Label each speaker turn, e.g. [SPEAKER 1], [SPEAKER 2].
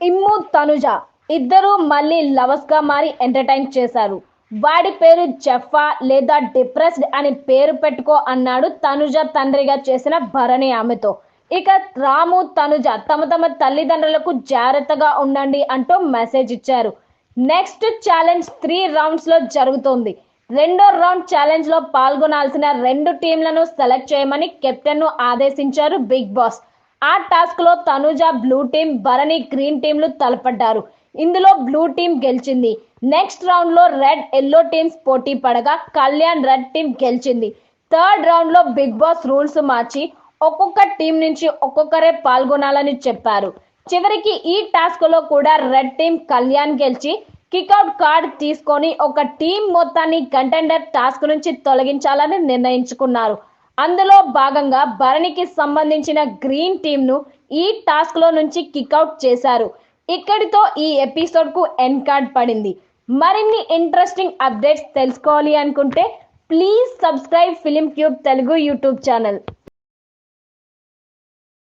[SPEAKER 1] ఇమ్ము తనుజ ఇద్దరు మళ్ళీ లవర్స్ గా మారి ఎంటర్టైన్ చేశారు. వాడి పేరు జఫా లేదా డిప్రెస్డ్ అని పేరు పెట్టుకో అన్నాడు తనుజ తండ్రిగా చేసిన భరణి ఆమెతో. ఇక రాము తనుజ తమ తల్లిదండ్రులకు జాగ్రత్తగా ఉండండి అంటూ మెసేజ్ ఇచ్చారు. నెక్స్ట్ ఛాలెంజ్ 3 రౌండ్స్ లో జరుగుతోంది. రెండో రౌండ్ ఛాలెంజ్ లో పాల్గొనాల్సిన 2 టీంలను సెలెక్ట్ చేయమని కెప్టెన్ ను ఆదేశించారు బిగ్ బాస్. ఆ టాస్క్ లో Tanuja blue team, Bharani green టీంలు తలపడ్డారు. ఇందులో బ్లూ టీం గెలిచింది. నెక్స్ట్ రౌండ్ లో రెడ్, ఎల్లో టీమ్స్ పోటీ పడగా కళ్యాణ్ రెడ్ టీం గెలిచింది. థర్డ్ రౌండ్ లో బిగ్ బాస్ రూల్స్ మార్చి ఒక్కొక్క టీం నుంచి ఒక్కొక్కరే పాల్గొనాలని చెప్పారు. చివరికి ఈ టాస్క్ లో కూడా రెడ్ టీం కళ్యాణ్ గెలిచి కిక్అవుట్ కార్డ్ తీసుకొని ఒక టీం మొత్తాన్ని కంటెండర్ టాస్క్ నుంచి తొలగించాలని నిర్ణయించుకున్నారు. అందులో భాగంగా భరణికి సంబంధించిన గ్రీన్ టీం ను ఈ టాస్క్ లో నుంచి కిక్అవుట్ చేశారు. ఇక్కడితో ఈ ఎపిసోడ్ కు ఎండ్ కార్డ్ పడింది. మరిన్ని ఇంట్రెస్టింగ్ అప్డేట్స్ తెలుసుకోవాలి అనుకుంటే please subscribe film cube Telugu YouTube channel.